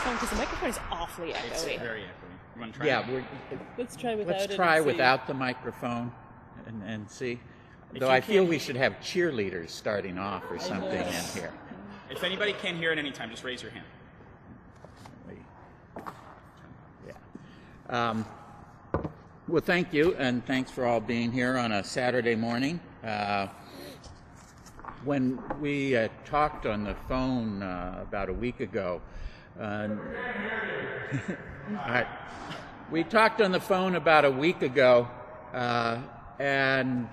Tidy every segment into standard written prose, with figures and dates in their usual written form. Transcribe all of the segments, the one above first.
Because the microphone is awfully echoey. It's very echoey. You want to try? Yeah, let's try without it. Let's try without the microphone and see. Though I feel we should have cheerleaders starting off or something in here. If anybody can hear at any time, just raise your hand. Yeah. Well, thank you, and thanks for all being here on a Saturday morning. When we talked on the phone about a week ago, we talked on the phone about a week ago, and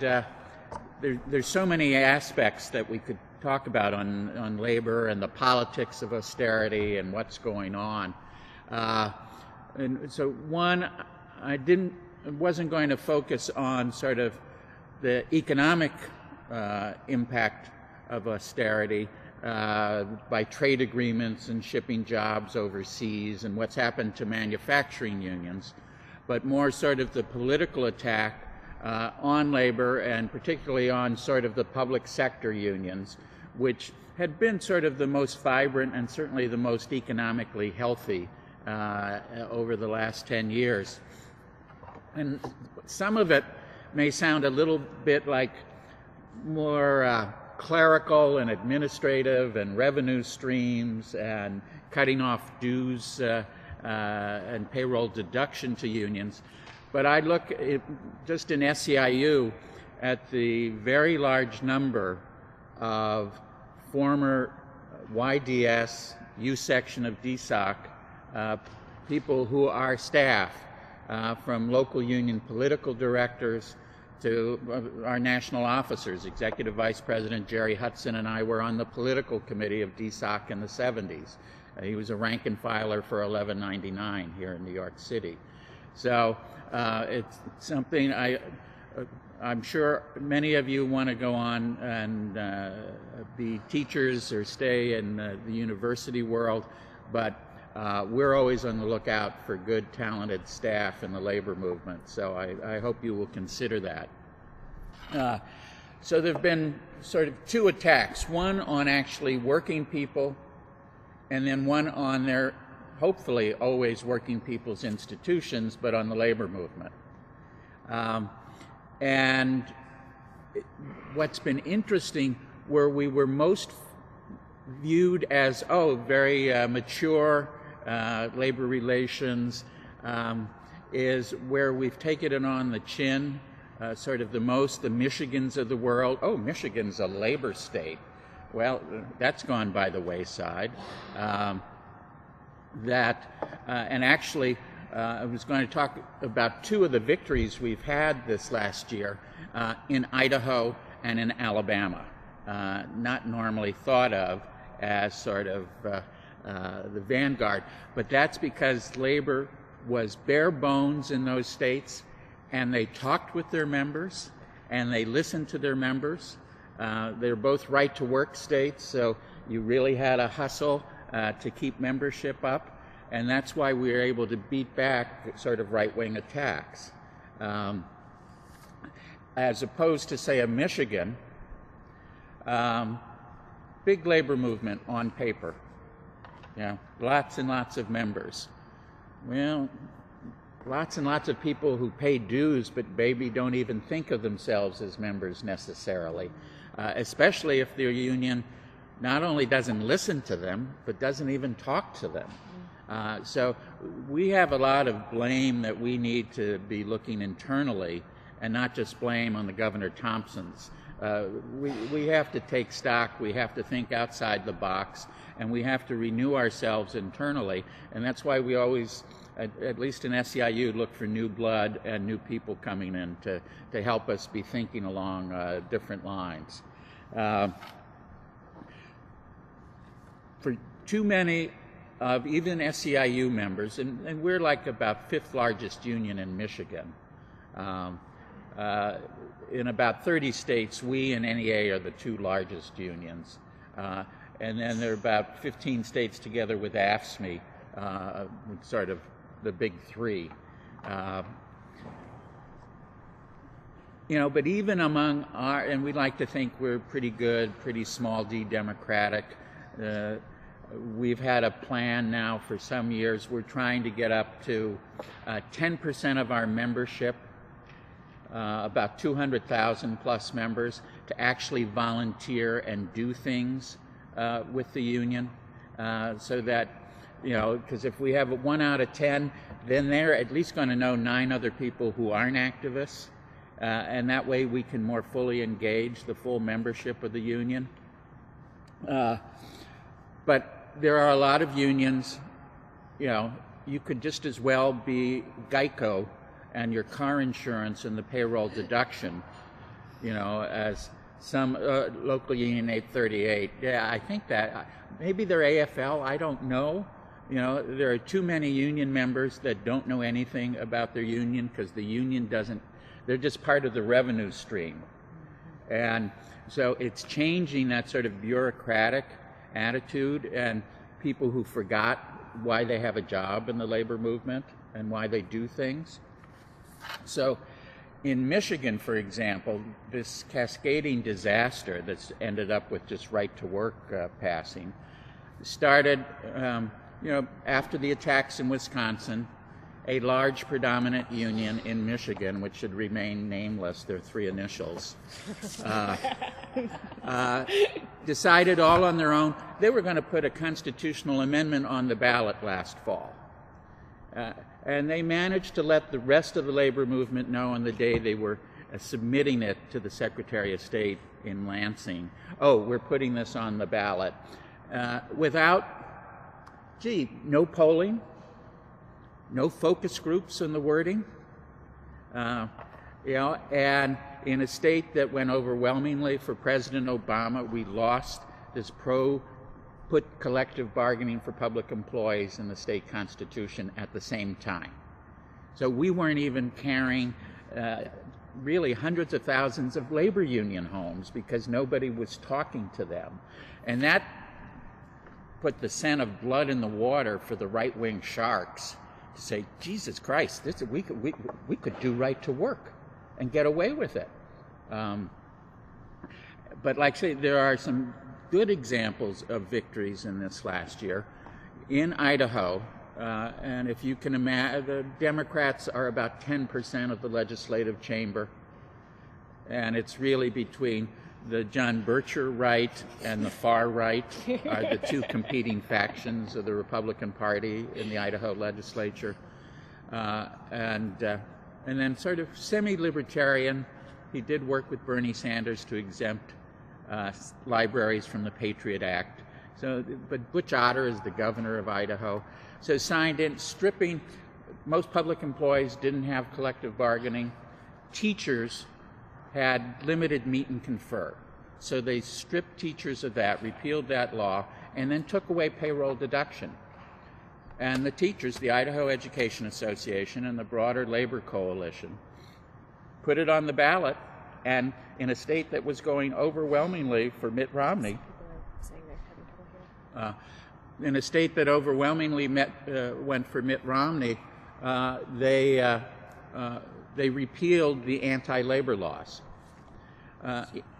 there's so many aspects that we could talk about on labor and the politics of austerity and what's going on. And so one, I wasn't going to focus on sort of the economic impact of austerity by trade agreements and shipping jobs overseas and what's happened to manufacturing unions, but more sort of the political attack on labor and particularly on sort of the public sector unions, which had been sort of the most vibrant and certainly the most economically healthy over the last 10 years. And some of it may sound a little bit like more clerical and administrative and revenue streams and cutting off dues and payroll deduction to unions. But I look just in SEIU at the very large number of former YDS, U section of DSOC, people who are staff, from local union political directors to our national officers. Executive Vice President Jerry Hudson and I were on the political committee of DSOC in the 70s. He was a rank and filer for 1199 here in New York City. So it's something I'm sure many of you want to go on and be teachers or stay in the university world, but we're always on the lookout for good, talented staff in the labor movement, so I hope you will consider that. So there have been sort of two attacks, one on actually working people, and then one on their, hopefully, always working people's institutions, but on the labor movement. And what's been interesting, where we were most viewed as, very mature labor relations, is where we've taken it on the chin, sort of the most, the Michigans of the world. Oh, Michigan's a labor state. Well, that's gone by the wayside. And actually, I was going to talk about two of the victories we've had this last year in Idaho and in Alabama, not normally thought of as sort of the vanguard, but that's because labor was bare bones in those states, and they talked with their members, and they listened to their members. They're both right-to-work states, so you really had a hustle to keep membership up, and that's why we were able to beat back sort of right-wing attacks. As opposed to, say, a Michigan, big labor movement on paper. Lots and lots of members. Well, lots and lots of people who pay dues but maybe don't even think of themselves as members necessarily, especially if their union not only doesn't listen to them, but doesn't even talk to them. So we have a lot of blame that we need to be looking internally and not just blame on the Governor Thompsons. We have to take stock, we have to think outside the box, and we have to renew ourselves internally, and that's why we always at least in SEIU, look for new blood and new people coming in to help us be thinking along different lines. For too many of even SEIU members, and we're like about 5th largest union in Michigan. In about 30 states, we and NEA are the 2 largest unions. And then there are about 15 states together with AFSCME, sort of the big 3. But even among and we like to think we're pretty good, pretty small d democratic. We've had a plan now for some years. We're trying to get up to 10% of our membership, about 200,000 plus members, to actually volunteer and do things with the union, so that, because if we have 1 out of 10, then they're at least going to know 9 other people who aren't activists, and that way we can more fully engage the full membership of the union. But there are a lot of unions, you could just as well be Geico and your car insurance and the payroll deduction, as some local union 838. Yeah, I think that maybe they're AFL, I don't know. There are too many union members that don't know anything about their union because the union doesn't, they're just part of the revenue stream. And so it's changing that sort of bureaucratic attitude, and people who forgot why they have a job in the labor movement and why they do things. So in Michigan, for example, this cascading disaster that's ended up with just right to work passing started, after the attacks in Wisconsin. A large predominant union in Michigan, which should remain nameless, their 3 initials, decided all on their own they were going to put a constitutional amendment on the ballot last fall. And they managed to let the rest of the labor movement know on the day they were submitting it to the Secretary of State in Lansing, oh, we're putting this on the ballot, without, no polling, no focus groups in the wording, and in a state that went overwhelmingly for President Obama, we lost this put collective bargaining for public employees in the state constitution at the same time. So we weren't even carrying really hundreds of thousands of labor union homes because nobody was talking to them. And that put the scent of blood in the water for the right-wing sharks to say, Jesus Christ, we could do right to work and get away with it. But like I say, there are some good examples of victories in this last year. In Idaho, and if you can imagine, the Democrats are about 10% of the legislative chamber, and it's really between the John Bircher right and the far right are the 2 competing factions of the Republican Party in the Idaho legislature. And then sort of semi-libertarian, he did work with Bernie Sanders to exempt libraries from the Patriot Act. So, but Butch Otter is the governor of Idaho. So signed in, stripping, most public employees didn't have collective bargaining. Teachers had limited meet and confer. So they stripped teachers of that, repealed that law, and then took away payroll deduction. And the teachers, the Idaho Education Association and the broader labor coalition, put it on the ballot, and in a state that was going overwhelmingly for Mitt Romney, in a state that overwhelmingly went for Mitt Romney, they repealed the anti-labor laws.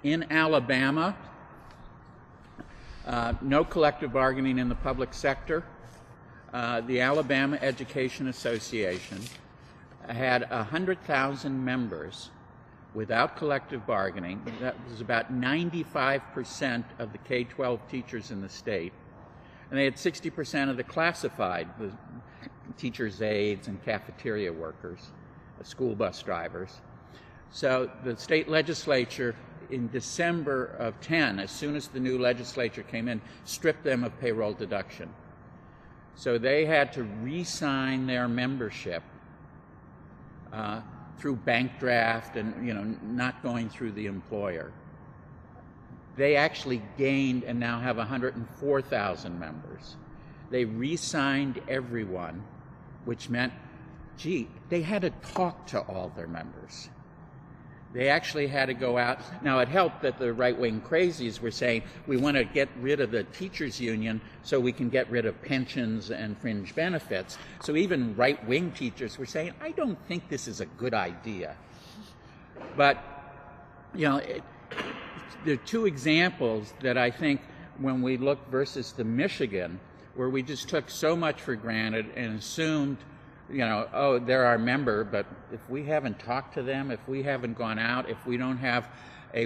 In Alabama, no collective bargaining in the public sector. The Alabama Education Association had 100,000 members without collective bargaining. That was about 95% of the K-12 teachers in the state. And they had 60% of the classified, the teachers' aides and cafeteria workers, school bus drivers. So the state legislature in December of 10, as soon as the new legislature came in, stripped them of payroll deduction. So they had to re-sign their membership through bank draft and, you know, not going through the employer. They actually gained and now have 104,000 members. They re-signed everyone, which meant, gee, they had to talk to all their members. They actually had to go out. Now, it helped that the right-wing crazies were saying, we want to get rid of the teachers' union so we can get rid of pensions and fringe benefits. So even right-wing teachers were saying, I don't think this is a good idea. But, you know, there are two examples that I think when we look versus the Michigan, where we just took so much for granted and assumed, you know, oh, they're our member, but if we haven't talked to them, if we haven't gone out, if we don't have a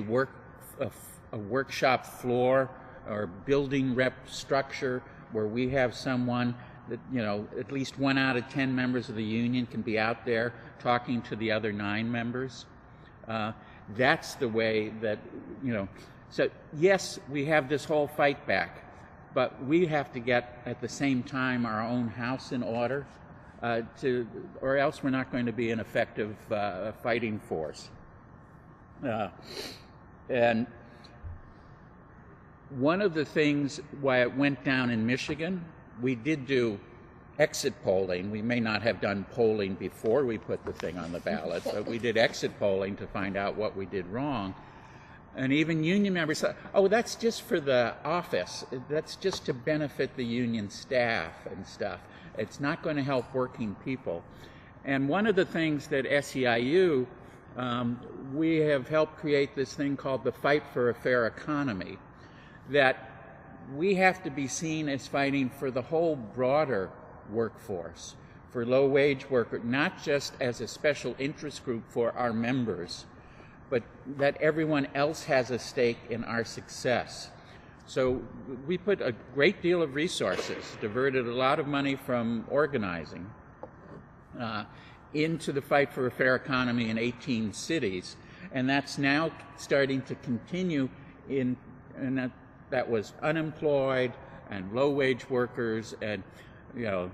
workshop floor or building rep structure where we have someone that, you know, at least 1 out of 10 members of the union can be out there talking to the other 9 members, that's the way that, you know, so yes, we have this whole fight back, but we have to get at the same time our own house in order. Or else we're not going to be an effective fighting force. And one of the things why it went down in Michigan, we did do exit polling. We may not have done polling before we put the thing on the ballot, but we did exit polling to find out what we did wrong. And even union members thought, oh, that's just for the office. That's just to benefit the union staff and stuff. It's not going to help working people. And one of the things that SEIU, we have helped create this thing called the Fight for a Fair Economy, that we have to be seen as fighting for the whole broader workforce, for low-wage workers, not just as a special interest group for our members, but that everyone else has a stake in our success. So we put a great deal of resources, diverted a lot of money from organizing into the Fight for a Fair Economy in 18 cities, and that's now starting to continue and that was unemployed and low-wage workers and, you know,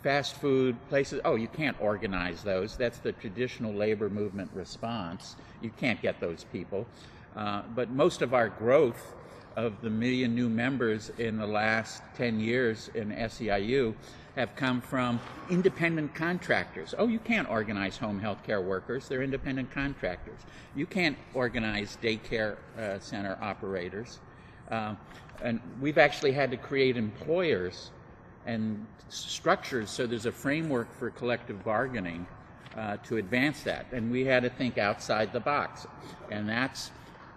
fast food places. Oh, you can't organize those. That's the traditional labor movement response. You can't get those people. But most of our growth of the 1 million new members in the last 10 years in SEIU have come from independent contractors. Oh, you can't organize home health care workers. They're independent contractors. You can't organize daycare center operators. And we've actually had to create employers and structures so there's a framework for collective bargaining to advance that. And we had to think outside the box. And that's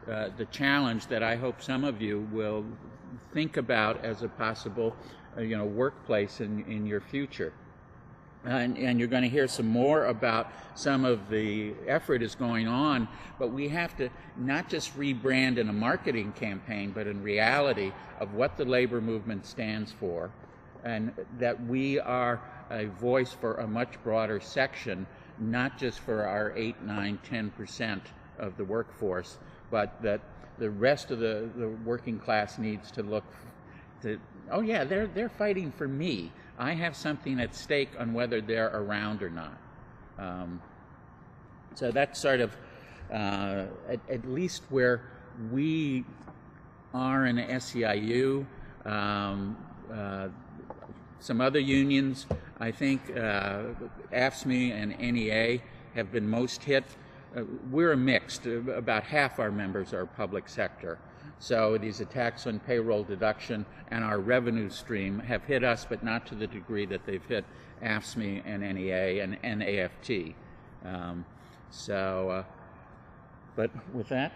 the challenge that I hope some of you will think about as a possible, you know, workplace in your future. And you're going to hear some more about some of the effort is going on, but we have to not just rebrand in a marketing campaign, but in reality of what the labor movement stands for, and that we are a voice for a much broader section, not just for our 8, 9, 10% of the workforce, but that the rest of the working class needs to look to, oh yeah, they're fighting for me. I have something at stake on whether they're around or not. So that's sort of at least where we are in SEIU. Some other unions, I think AFSCME and NEA have been most hit. We're a mixed. About half our members are public sector. So these attacks on payroll deduction and our revenue stream have hit us, but not to the degree that they've hit AFSCME and NEA and NAFT. But with that.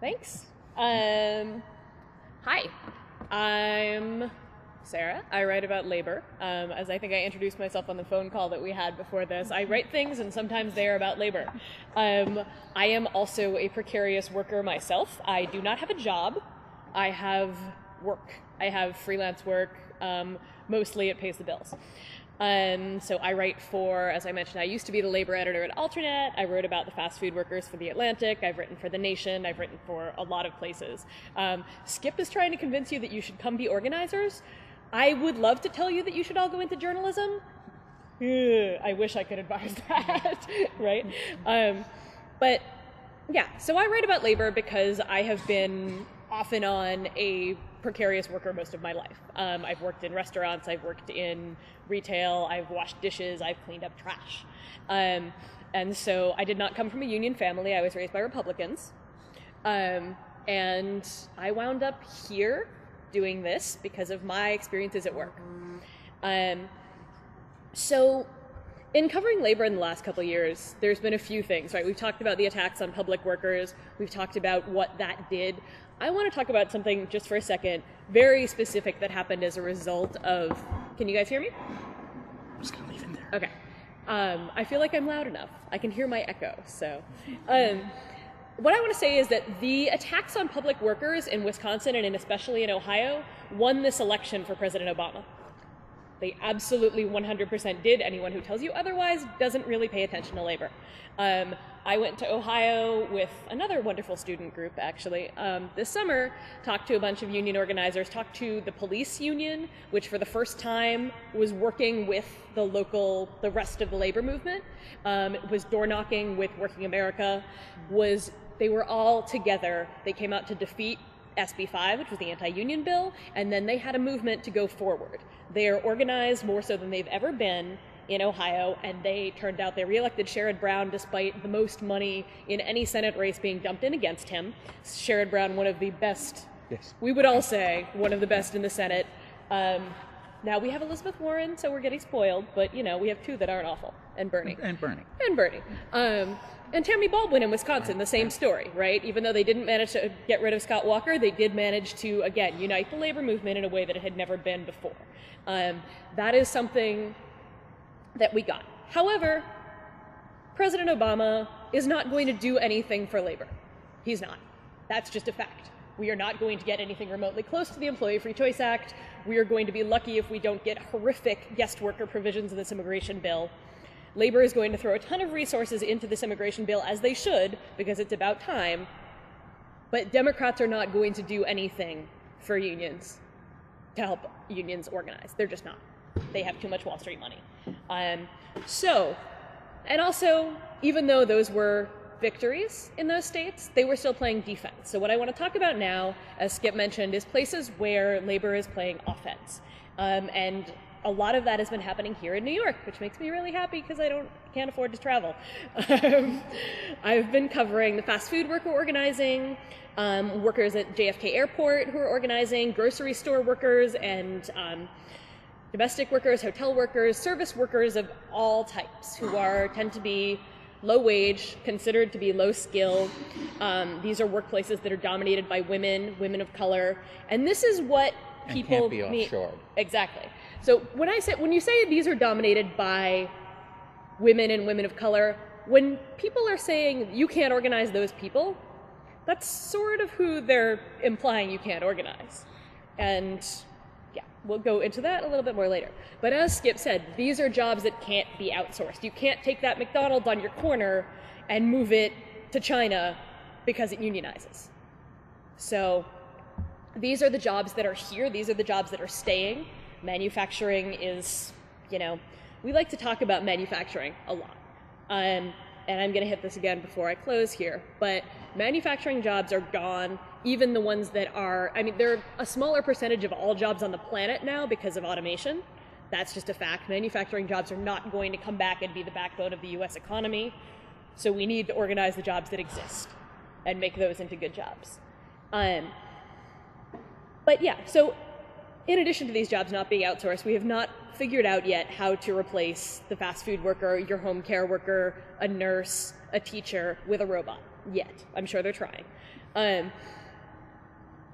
Thanks. Hi, I'm Sara. I write about labor. As I think I introduced myself on the phone call that we had before this, I write things and sometimes they are about labor. I am also a precarious worker myself. I do not have a job. I have work. I have freelance work. Mostly it pays the bills. So I write for, as I mentioned, I used to be the labor editor at AlterNet. I wrote about the fast food workers for The Atlantic. I've written for The Nation. I've written for a lot of places. Skip is trying to convince you that you should come be organizers. I would love to tell you that you should all go into journalism. I wish I could advise that, right? But yeah, so I write about labor because I have been off and on a precarious worker most of my life. I've worked in restaurants, I've worked in retail, I've washed dishes, I've cleaned up trash. And so I did not come from a union family. I was raised by Republicans. And I wound up here doing this because of my experiences at work. So in covering labor in the last couple of years, there's been a few things, right? We've talked about the attacks on public workers. We've talked about what that did. I want to talk about something just for a second, very specific that happened as a result of, can you guys hear me? I'm just gonna leave it there. Okay. I feel like I'm loud enough. I can hear my echo, so. What I want to say is that the attacks on public workers in Wisconsin and especially in Ohio won this election for President Obama. They absolutely 100% did. Anyone who tells you otherwise doesn't really pay attention to labor. I went to Ohio with another wonderful student group, actually, this summer, talked to a bunch of union organizers, talked to the police union, which for the first time was working with the rest of the labor movement. It was door knocking with Working America, they were all together. They came out to defeat SB 5, which was the anti-union bill, and then they had a movement to go forward. They are organized more so than they've ever been in Ohio, and they turned out they reelected Sherrod Brown despite the most money in any Senate race being dumped in against him. Sherrod Brown, one of the best, Yes. we would all say, one of the best in the Senate. Now we have Elizabeth Warren, so we're getting spoiled, but we have two that aren't awful, and Bernie. And Bernie. And Tammy Baldwin in Wisconsin, the same story, right? Even though they didn't manage to get rid of Scott Walker, they did manage to, again, unite the labor movement in a way that it had never been before. That is something that we got. However, President Obama is not going to do anything for labor. He's not. That's just a fact. We are not going to get anything remotely close to the Employee Free Choice Act. We are going to be lucky if we don't get horrific guest worker provisions in this immigration bill. Labor is going to throw a ton of resources into this immigration bill, as they should, because it's about time. But Democrats are not going to do anything for unions to help unions organize. They're just not. They have too much Wall Street money. And also, even though those were victories in those states, they were still playing defense. So what I want to talk about now, as Skip mentioned, is places where labor is playing offense. And a lot of that has been happening here in New York, which makes me really happy because I can't afford to travel. I've been covering the fast food worker organizing, workers at JFK Airport who are organizing, grocery store workers, and domestic workers, hotel workers, service workers of all types who tend to be low wage, considered to be low skill. These are workplaces that are dominated by women of color, and this is what people can't be offshored. Exactly. So when you say these are dominated by women and women of color, when people are saying you can't organize those people, that's sort of who they're implying you can't organize. And yeah, we'll go into that a little bit more later. But as Skip said, these are jobs that can't be outsourced. You can't take that McDonald's on your corner and move it to China because it unionizes. So these are the jobs that are here. These are the jobs that are staying. Manufacturing is, we like to talk about manufacturing a lot. And I'm going to hit this again before I close here, but manufacturing jobs are gone, even the ones that are, they're a smaller percentage of all jobs on the planet now because of automation. That's just a fact. Manufacturing jobs are not going to come back and be the backbone of the US economy, so we need to organize the jobs that exist and make those into good jobs. But yeah, so in addition to these jobs not being outsourced, we have not figured out yet how to replace the fast food worker, your home care worker, a nurse, a teacher with a robot yet. I'm sure they're trying.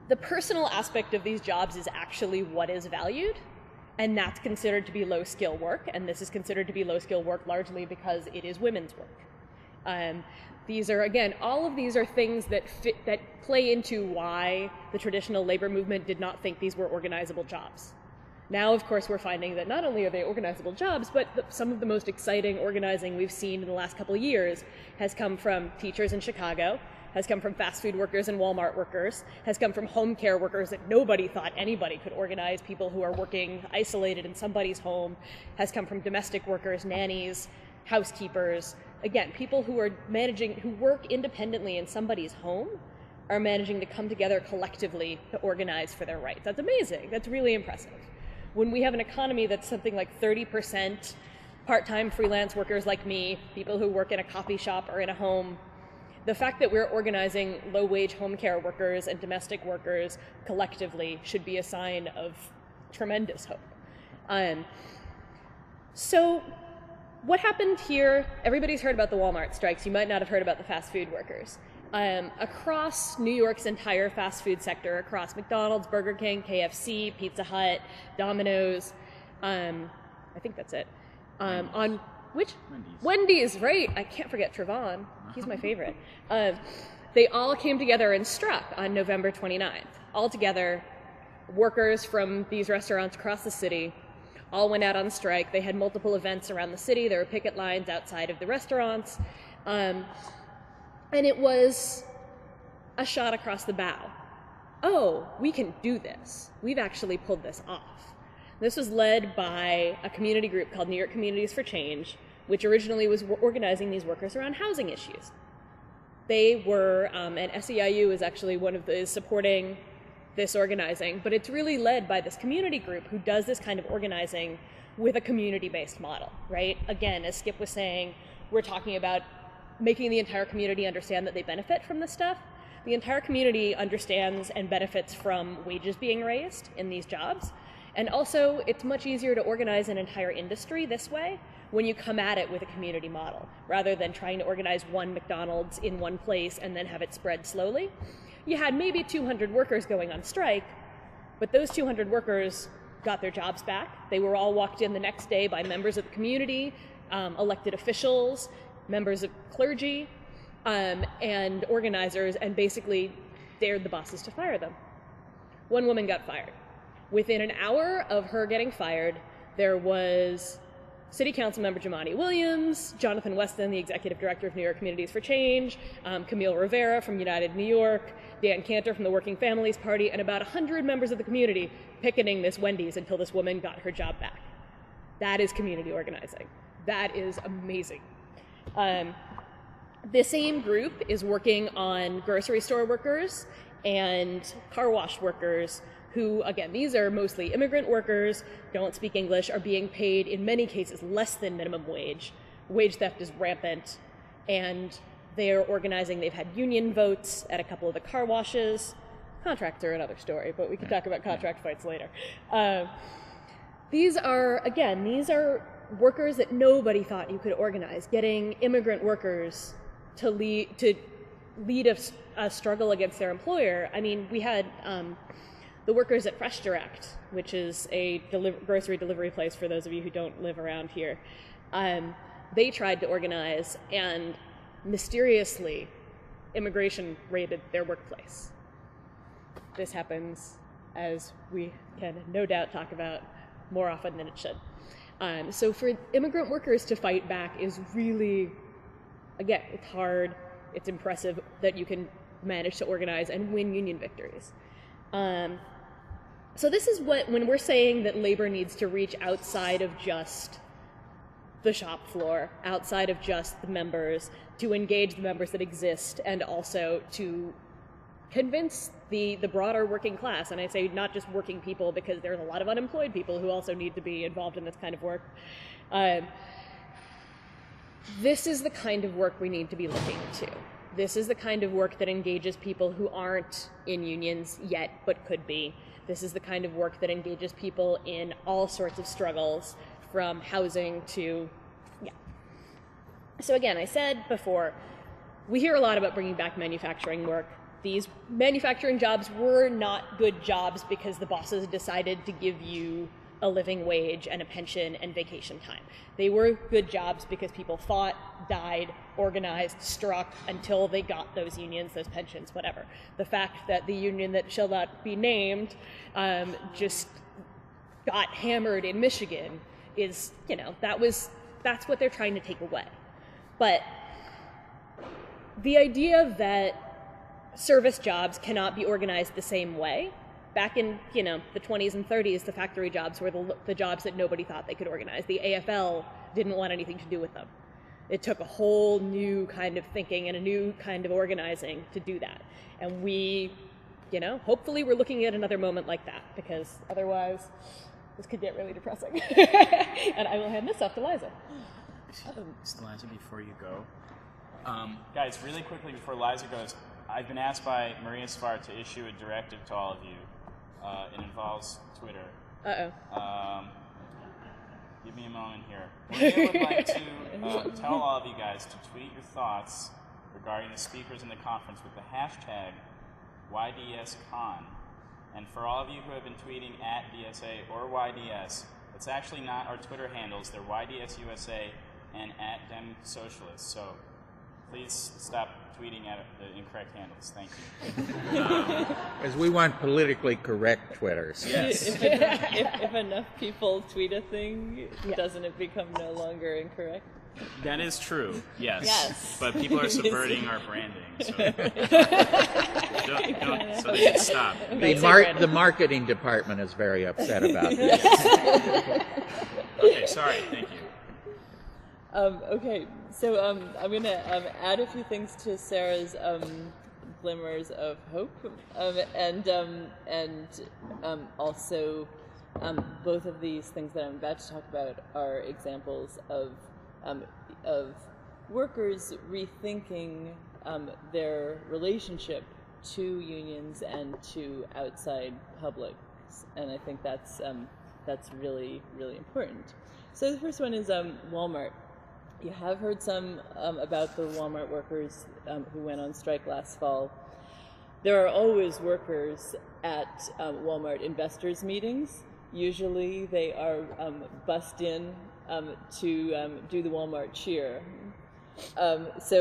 The personal aspect of these jobs is actually what is valued, and that's considered to be low-skill work, and this is considered to be low-skill work largely because it is women's work. These are, again, all of these are things that play into why the traditional labor movement did not think these were organizable jobs. Now, of course, we're finding that not only are they organizable jobs, but some of the most exciting organizing we've seen in the last couple of years has come from teachers in Chicago, has come from fast food workers and Walmart workers, has come from home care workers that nobody thought anybody could organize, people who are working isolated in somebody's home, has come from domestic workers, nannies, housekeepers. Again, people who are who work independently in somebody's home are managing to come together collectively to organize for their rights. That's amazing. That's really impressive. When we have an economy that's something like 30% part-time freelance workers like me, people who work in a coffee shop or in a home, the fact that we're organizing low-wage home care workers and domestic workers collectively should be a sign of tremendous hope. So what happened here? Everybody's heard about the Walmart strikes. You might not have heard about the fast food workers. Across New York's entire fast food sector, across McDonald's, Burger King, KFC, Pizza Hut, Domino's, I think that's it. On which? Wendy's, right. I can't forget Trevon. He's my favorite. They all came together and struck on November 29th. All together, workers from these restaurants across the city all went out on strike. They had multiple events around the city. There were picket lines outside of the restaurants. And it was a shot across the bow. Oh, we can do this. We've actually pulled this off. This was led by a community group called New York Communities for Change, which originally was organizing these workers around housing issues. They were, and SEIU is actually is supporting this organizing, but it's really led by this community group who does this kind of organizing with a community-based model, right? Again, as Skip was saying, we're talking about making the entire community understand that they benefit from this stuff. The entire community understands and benefits from wages being raised in these jobs. And also, it's much easier to organize an entire industry this way when you come at it with a community model, rather than trying to organize one McDonald's in one place and then have it spread slowly. You had maybe 200 workers going on strike, but those 200 workers got their jobs back. They were all walked in the next day by members of the community, elected officials, members of clergy, and organizers, and basically dared the bosses to fire them. One woman got fired. Within an hour of her getting fired, there was City Council member Jumaane Williams, Jonathan Weston, the executive director of New York Communities for Change, Camille Rivera from United New York, Dan Cantor from the Working Families Party, and about 100 members of the community picketing this Wendy's until this woman got her job back. That is community organizing. That is amazing. The same group is working on grocery store workers and car wash workers who, again, these are mostly immigrant workers, don't speak English, are being paid, in many cases, less than minimum wage. Wage theft is rampant, and they're organizing. They've had union votes at a couple of the car washes. Contracts are another story, but we can talk about contract fights later. These are workers that nobody thought you could organize, getting immigrant workers to lead a struggle against their employer. I mean, we had the workers at Fresh Direct, which is a grocery delivery place for those of you who don't live around here. They tried to organize, and mysteriously, immigration raided their workplace. This happens, as we can no doubt talk about, more often than it should. So for immigrant workers to fight back is really, again, it's hard. It's impressive that you can manage to organize and win union victories. So this is when we're saying that labor needs to reach outside of just the shop floor, outside of just the members, to engage the members that exist, and also to convince the broader working class. And I say not just working people, because there's a lot of unemployed people who also need to be involved in this kind of work. This is the kind of work we need to be looking to. This is the kind of work that engages people who aren't in unions yet, but could be. This is the kind of work that engages people in all sorts of struggles, from housing to, So again, I said before, we hear a lot about bringing back manufacturing work. These manufacturing jobs were not good jobs because the bosses decided to give you a living wage and a pension and vacation time. They were good jobs because people fought, died, organized, struck until they got those unions, those pensions, whatever. The fact that the union that shall not be named just got hammered in Michigan is, that's what they're trying to take away. But the idea that service jobs cannot be organized the same way. Back in, the 20s and 30s, the factory jobs were the jobs that nobody thought they could organize. The AFL didn't want anything to do with them. It took a whole new kind of thinking and a new kind of organizing to do that. And we, hopefully we're looking at another moment like that, because otherwise this could get really depressing. And I will hand this off to Liza. Liza, before you go. Guys, really quickly before Liza goes, I've been asked by Maria Svart to issue a directive to all of you. It involves Twitter. Uh-oh. Give me a moment here. Maria would like to tell all of you guys to tweet your thoughts regarding the speakers in the conference with the hashtag YDSCon. And for all of you who have been tweeting at DSA or YDS, it's actually not our Twitter handles. They're YDSUSA and at Dem Socialists. So please stop tweeting at the incorrect handles. Thank you. Because we want politically correct Twitters. Yes. If enough people tweet a thing, doesn't it become no longer incorrect? That is true, yes. Yes. But people are subverting our branding, so so they should stop. The marketing department is very upset about this. Okay, sorry, thank you. Okay, so I'm going to add a few things to Sarah's glimmers of hope, and also both of these things that I'm about to talk about are examples of workers rethinking their relationship to unions and to outside publics, and I think that's really, really important. So the first one is Walmart. You have heard some about the Walmart workers who went on strike last fall. There are always workers at Walmart investors meetings. Usually they are bussed in to do the Walmart cheer. That's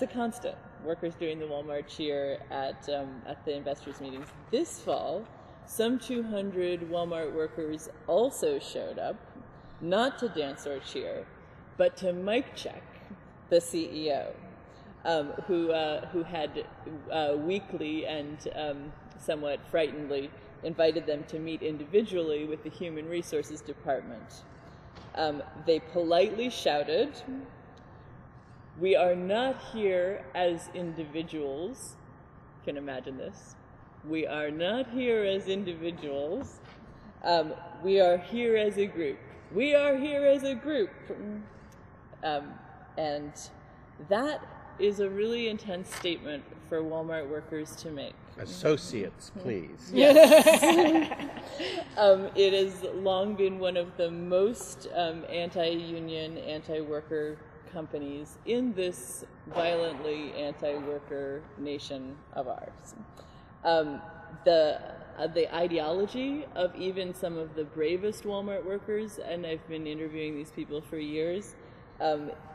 a constant. Workers doing the Walmart cheer at the investors meetings. This fall, some 200 Walmart workers also showed up, not to dance or cheer, but to mic check the CEO, who had weakly and somewhat frightenedly invited them to meet individually with the Human Resources Department. They politely shouted, "We are not here as individuals." You can imagine this. "We are not here as individuals. We are here as a group. We are here as a group." And that is a really intense statement for Walmart workers to make. Associates, please. Yes. It has long been one of the most anti-union, anti-worker companies in this violently anti-worker nation of ours. The ideology of even some of the bravest Walmart workers, and I've been interviewing these people for years,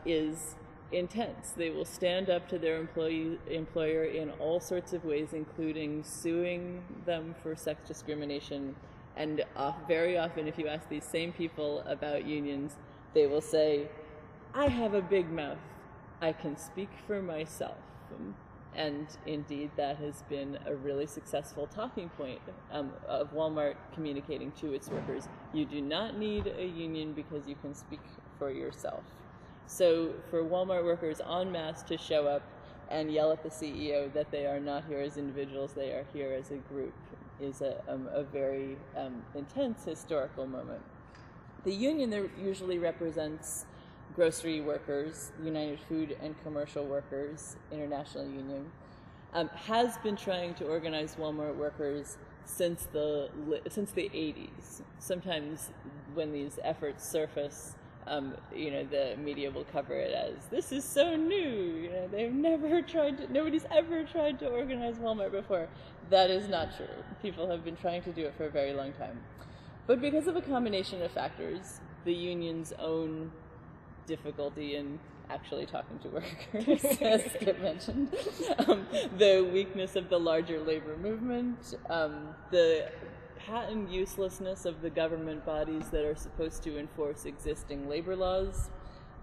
is intense. They will stand up to their employer in all sorts of ways, including suing them for sex discrimination. And very often, if you ask these same people about unions, they will say, "I have a big mouth. I can speak for myself." And indeed, that has been a really successful talking point of Walmart communicating to its workers. You do not need a union because you can speak for yourself. So for Walmart workers en masse to show up and yell at the CEO that they are not here as individuals, they are here as a group, is a very intense historical moment. The union there usually represents grocery workers, United Food and Commercial Workers, International Union, has been trying to organize Walmart workers since the 80s. Sometimes when these efforts surface, the media will cover it as, "This is so new, nobody's ever tried to organize Walmart before." That is not true. People have been trying to do it for a very long time. But because of a combination of factors, the union's own difficulty in actually talking to workers, as Skip mentioned, the weakness of the larger labor movement, the patent uselessness of the government bodies that are supposed to enforce existing labor laws,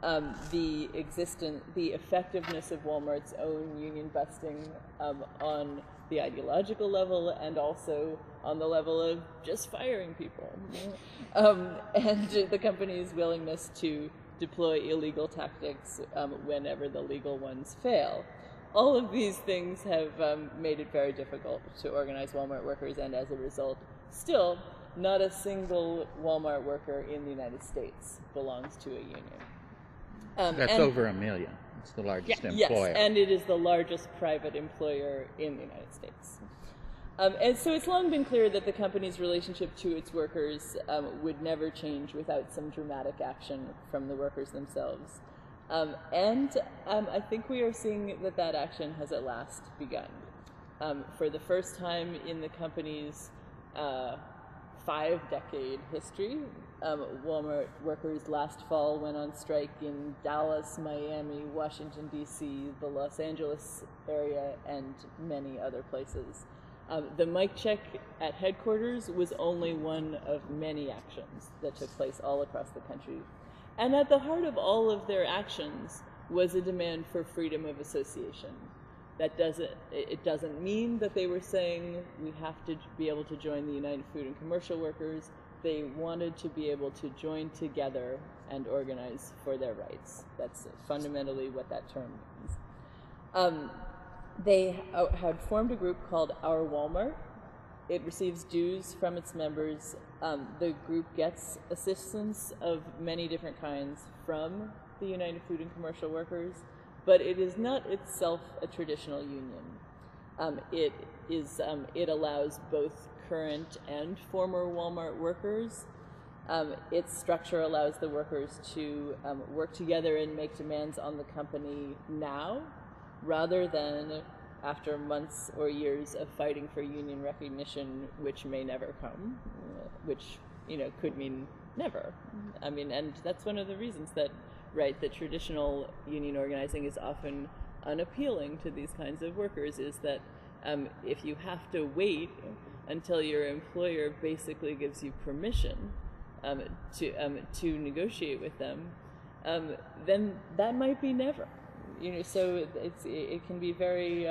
the effectiveness of Walmart's own union busting on the ideological level and also on the level of just firing people, and the company's willingness to deploy illegal tactics whenever the legal ones fail. All of these things have made it very difficult to organize Walmart workers, and as a result, still, not a single Walmart worker in the United States belongs to a union. That's over 1 million. It's the largest employer. Yes, and it is the largest private employer in the United States. And so it's long been clear that the company's relationship to its workers would never change without some dramatic action from the workers themselves. And I think we are seeing that that action has at last begun. For the first time in the company's 5-decade history, Walmart workers last fall went on strike in Dallas, Miami, Washington, D.C., the Los Angeles area, and many other places. The mic check at headquarters was only one of many actions that took place all across the country. And at the heart of all of their actions was a demand for freedom of association. It doesn't mean that they were saying we have to be able to join the United Food and Commercial Workers. They wanted to be able to join together and organize for their rights. That's fundamentally what that term means. They had formed a group called Our Walmart. It receives dues from its members. The group gets assistance of many different kinds from the United Food and Commercial Workers, but it is not itself a traditional union. It allows both current and former Walmart workers. Its structure allows the workers to work together and make demands on the company now, rather than after months or years of fighting for union recognition, which may never come, which could mean never. I mean, and that's one of the reasons that traditional union organizing is often unappealing to these kinds of workers, is that if you have to wait until your employer basically gives you permission to negotiate with them, then that might be never. So it can be very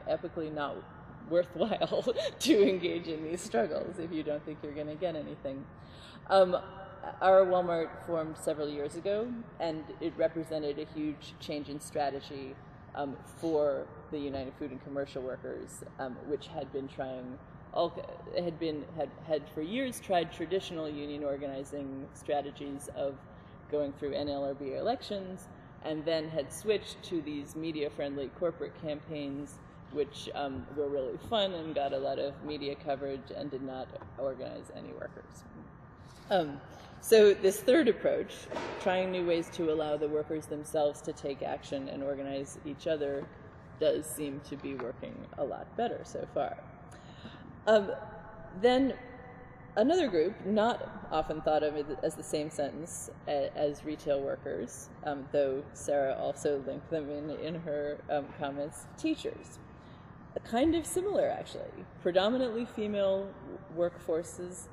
epically not worthwhile to engage in these struggles if you don't think you're going to get anything. Our Walmart formed several years ago, and it represented a huge change in strategy for the United Food and Commercial Workers, which had been had for years tried traditional union organizing strategies of going through NLRB elections, and then had switched to these media-friendly corporate campaigns, which were really fun and got a lot of media coverage and did not organize any workers. So this third approach, trying new ways to allow the workers themselves to take action and organize each other, does seem to be working a lot better so far. Then another group, not often thought of as the same sentence as retail workers, though Sara also linked them in her comments, teachers. Kind of similar, actually. Predominantly female workforces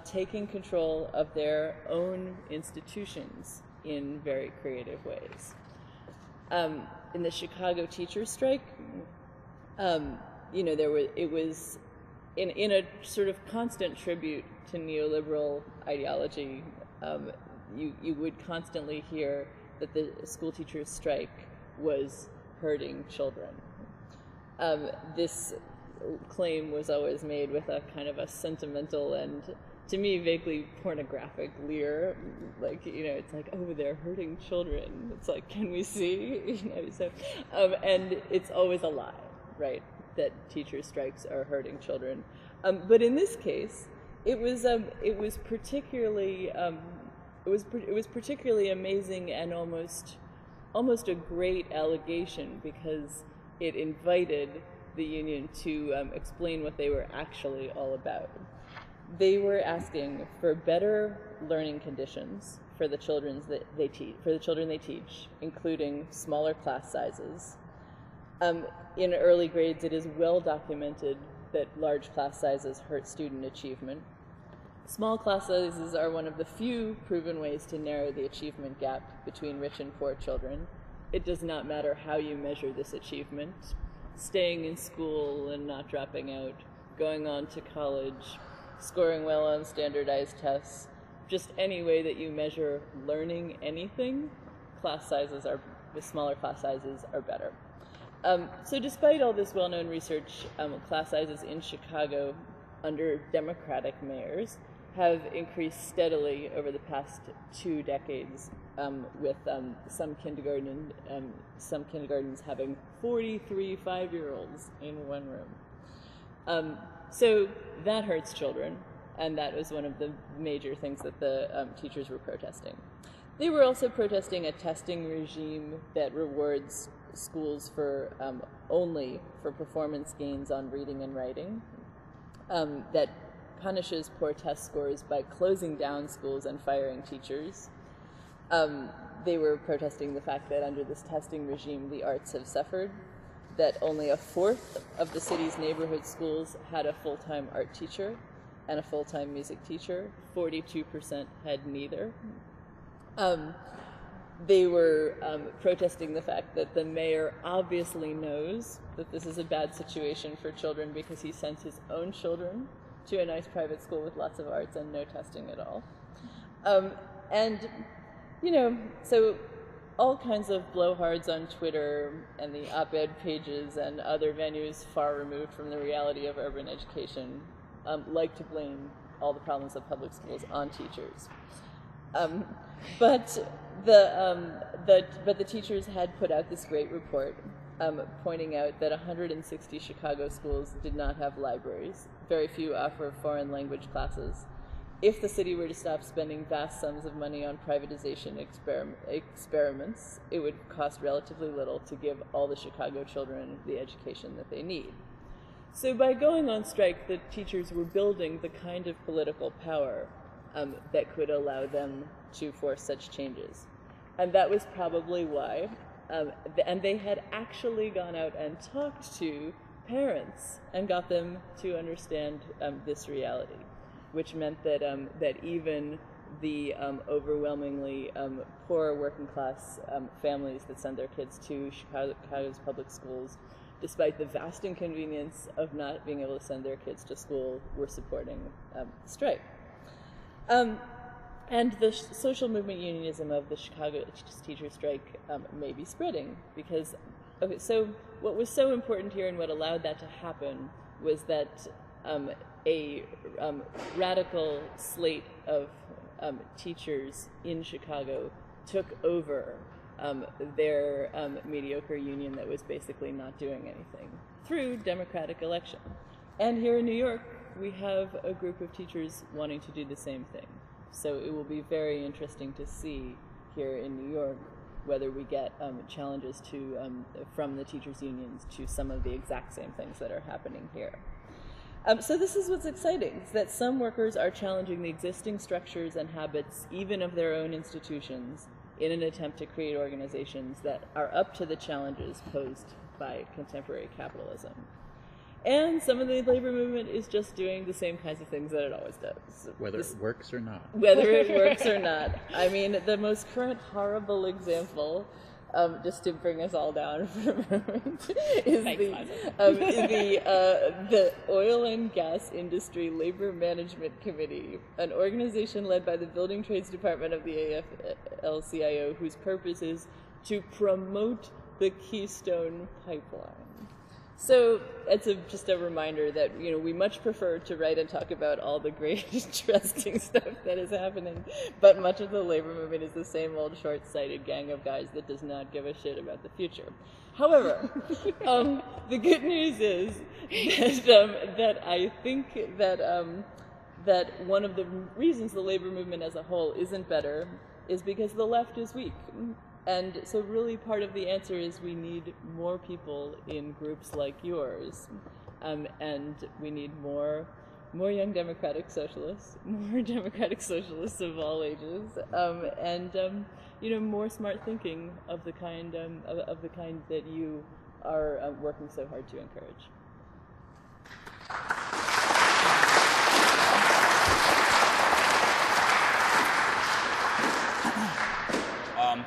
taking control of their own institutions in very creative ways. In the Chicago teachers' strike, it was in a sort of constant tribute to neoliberal ideology. You would constantly hear that the school teachers' strike was hurting children. This claim was always made with a kind of a sentimental and, to me, vaguely pornographic leer. It's like, oh, they're hurting children. It's like, can we see? And it's always a lie, right? That teacher strikes are hurting children. But in this case, it was particularly amazing and almost a great allegation, because it invited the union to explain what they were actually all about. They were asking for better learning conditions for the children they teach, including smaller class sizes. In early grades, it is well documented that large class sizes hurt student achievement. Small class sizes are one of the few proven ways to narrow the achievement gap between rich and poor children. It does not matter how you measure this achievement. Staying in school and not dropping out, going on to college, scoring well on standardized tests, just any way that you measure learning anything, the smaller class sizes are better. So despite all this well-known research, class sizes in Chicago under Democratic mayors have increased steadily over the past 2 decades, with some kindergartens having 43 5-year-olds in one room. So that hurts children, and that was one of the major things that the teachers were protesting. They were also protesting a testing regime that rewards schools for only for performance gains on reading and writing, that punishes poor test scores by closing down schools and firing teachers. They were protesting the fact that under this testing regime, the arts have suffered, that only a fourth of the city's neighborhood schools had a full-time art teacher and a full-time music teacher. 42% had neither. They were protesting the fact that the mayor obviously knows that this is a bad situation for children because he sends his own children to a nice private school with lots of arts and no testing at all. And, you know, so all kinds of blowhards on Twitter and the op-ed pages and other venues far removed from the reality of urban education like to blame all the problems of public schools on teachers. But the teachers had put out this great report pointing out that 160 Chicago schools did not have libraries. Very few offer foreign language classes. If the city were to stop spending vast sums of money on privatization experiments, it would cost relatively little to give all the Chicago children the education that they need. So by going on strike, the teachers were building the kind of political power that could allow them to force such changes. And that was probably why, and they had actually gone out and talked to parents and got them to understand this reality, which meant that that even the overwhelmingly poor working class families that send their kids to Chicago's public schools, despite the vast inconvenience of not being able to send their kids to school, were supporting the strike. And the social movement unionism of the Chicago teacher strike may be spreading because, okay, so what was so important here and what allowed that to happen was that a radical slate of teachers in Chicago took over their mediocre union that was basically not doing anything through democratic election. And here in New York, we have a group of teachers wanting to do the same thing. So it will be very interesting to see here in New York whether we get challenges from the teachers' unions to some of the exact same things that are happening here. So this is what's exciting, is that some workers are challenging the existing structures and habits, even of their own institutions, in an attempt to create organizations that are up to the challenges posed by contemporary capitalism. And some of the labor movement is just doing the same kinds of things that it always does. Whether it works or not. Whether it works or not. I mean, the most current horrible example, just to bring us all down for a moment, is the Oil and Gas Industry Labor Management Committee, an organization led by the Building Trades Department of the AFL-CIO, whose purpose is to promote the Keystone Pipeline. So it's just a reminder that, you know, we much prefer to write and talk about all the great, interesting stuff that is happening, but much of the labor movement is the same old short-sighted gang of guys that does not give a shit about the future. However, the good news is that I think that one of the reasons the labor movement as a whole isn't better is because the left is weak. And so really part of the answer is we need more people in groups like yours. And we need more young democratic socialists, more democratic socialists of all ages, and you know, more smart thinking of the kind that you are working so hard to encourage.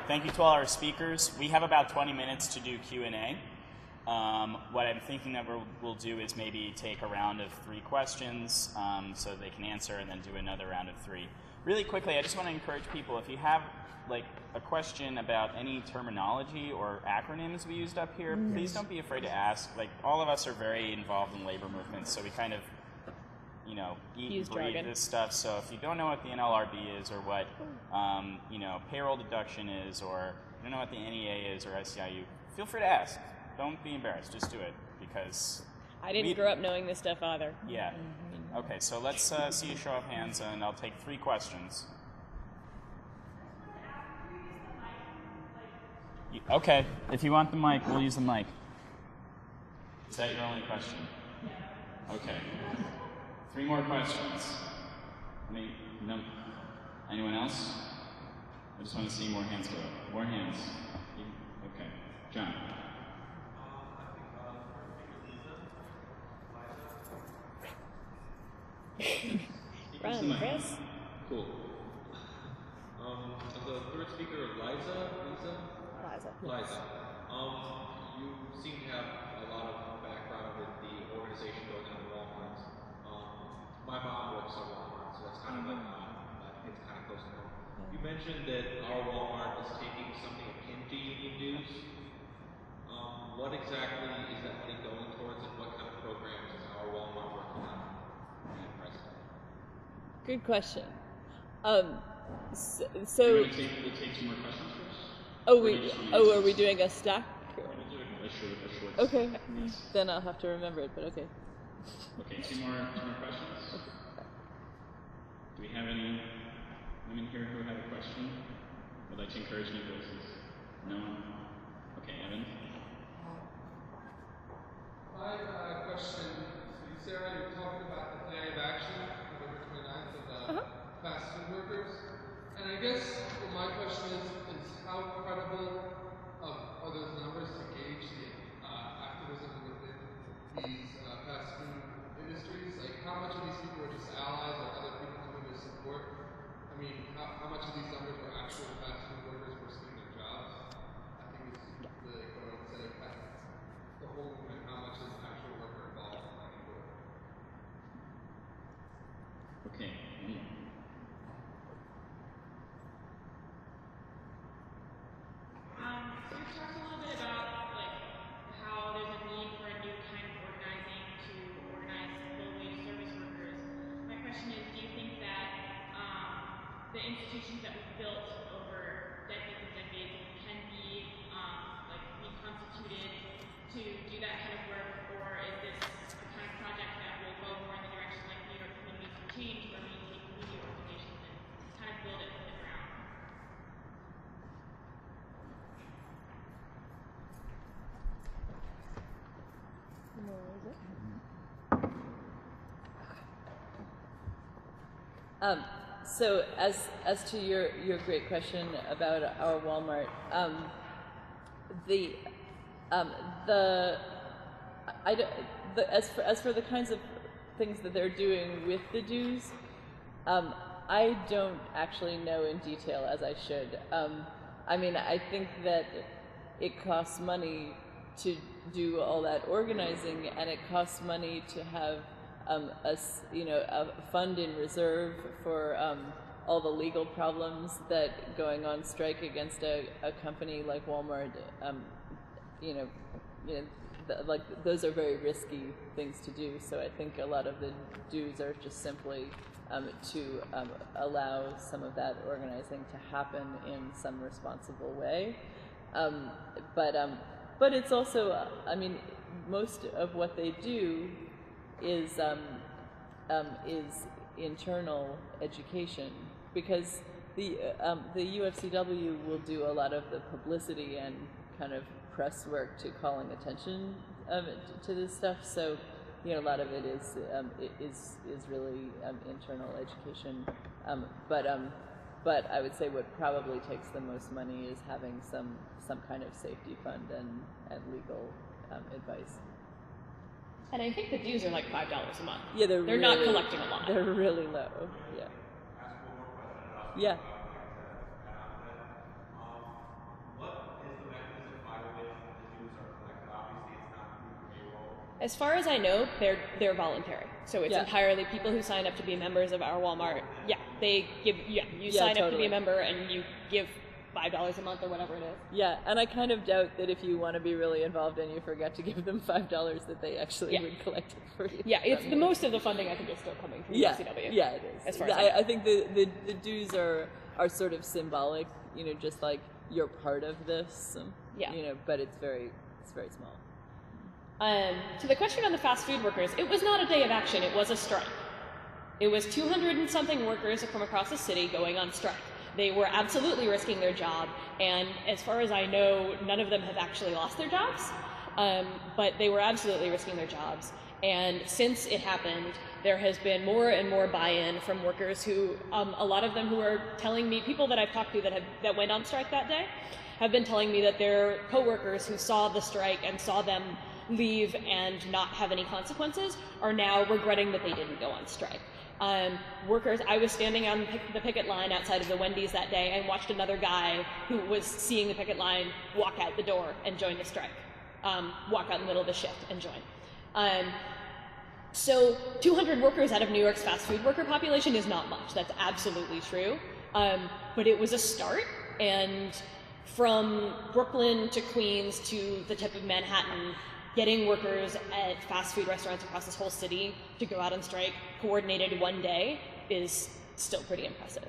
Thank you to all our speakers. We have about 20 minutes to do Q&A. What I'm thinking that we'll do is maybe take a round of 3 questions so they can answer, and then do another round of 3. Really quickly, I just want to encourage people, if you have like a question about any terminology or acronyms we used up here, please don't be afraid to ask. Like, all of us are very involved in labor movements, so we kind of, you know, eat and breathe this stuff. So if you don't know what the NLRB is, or what, you know, payroll deduction is, or you don't know what the NEA is, or SEIU, feel free to ask. Don't be embarrassed. Just do it, because I didn't grow up knowing this stuff either. Yeah. Okay, so let's see a show of hands, and I'll take 3 questions. Okay, if you want the mic, we'll use the mic. Is that your only question? Okay. 3 more questions. No. Anyone else? I just want to see more hands go up. More hands. Okay. John. Run, Chris. Cool. The third speaker, Liza. You seem to have a lot of background in the organization going on in Walmart. My mom works at Walmart, so that's kind of it's kind of close to home. You mentioned that our Walmart is taking something akin to union dues. What exactly is that money going towards, and what kind of programs is our Walmart working on at present? Good question. So we'll take 2 more questions first. Are we doing a stack? A short. Okay, then I'll have to remember it. But okay. Okay, 2 more questions. Do we have anyone in here who had a question? Would like to encourage new voices? No one? Okay, Evan. My question to you, Sarah. You talked about the plan of action November 29th of the fast food workers. And I guess what my question is how credible are those numbers to gauge the activism within these fast food industries? Like, how much of these people are just allies or other people coming to support? I mean, how much of these numbers were actual fast food workers risking their jobs? I think it's really what I would say, the whole movement, how much is actual worker involved in that work? Okay. So you talked a little bit about like how there's a need for a new kind of organizing to organize low-wage service workers. My question is, do you think that the institutions that we've built over decades and decades can be like reconstituted to do that kind of work, or is this the kind of project that will go more in the direction like New York Communities for Change, where we take community organizations and kind of build it from the ground? So as to your great question about our Walmart, as for the kinds of things that they're doing with the dues, I don't actually know in detail as I should. I mean, I think that it costs money to do all that organizing, and it costs money to have a fund in reserve for all the legal problems that going on strike against a company like Walmart, like those are very risky things to do. So I think a lot of the dues are just simply to allow some of that organizing to happen in some responsible way. But it's also, I mean, most of what they do is internal education, because the UFCW will do a lot of the publicity and kind of press work to calling attention to this stuff. So, a lot of it is really internal education. But I would say what probably takes the most money is having some kind of safety fund and legal advice. And I think the dues are like $5 a month. Yeah, they're really, not collecting a lot. They're really low. Yeah. Yeah. As far as I know, they're voluntary. So it's Yeah. entirely people who sign up to be members of our Walmart. Yeah, you sign up to be a member and you give $5 a month or whatever it is. Yeah, and I kind of doubt that if you want to be really involved and you forget to give them $5 that they actually would collect it for you. Yeah, it's the most of the funding I think is still coming from UCW. Yeah, it is. As far as I think the dues are sort of symbolic, just like you're part of this. But it's very small. To the question on the fast food workers, it was not a day of action, it was a strike. It was 200 and something workers from across the city going on strike. They were absolutely risking their job, and as far as I know, none of them have actually lost their jobs, but they were absolutely risking their jobs. And since it happened, there has been more and more buy-in from workers who, a lot of them who are telling me, people that I've talked to that went on strike that day, have been telling me that their coworkers who saw the strike and saw them leave and not have any consequences are now regretting that they didn't go on strike. Workers, I was standing on the picket line outside of the Wendy's that day and watched another guy who was seeing the picket line walk out the door and join the strike, walk out in the middle of the shift and join. So 200 workers out of New York's fast food worker population is not much. That's absolutely true. But it was a start, and from Brooklyn to Queens to the tip of Manhattan, getting workers at fast food restaurants across this whole city to go out on strike, coordinated one day, is still pretty impressive.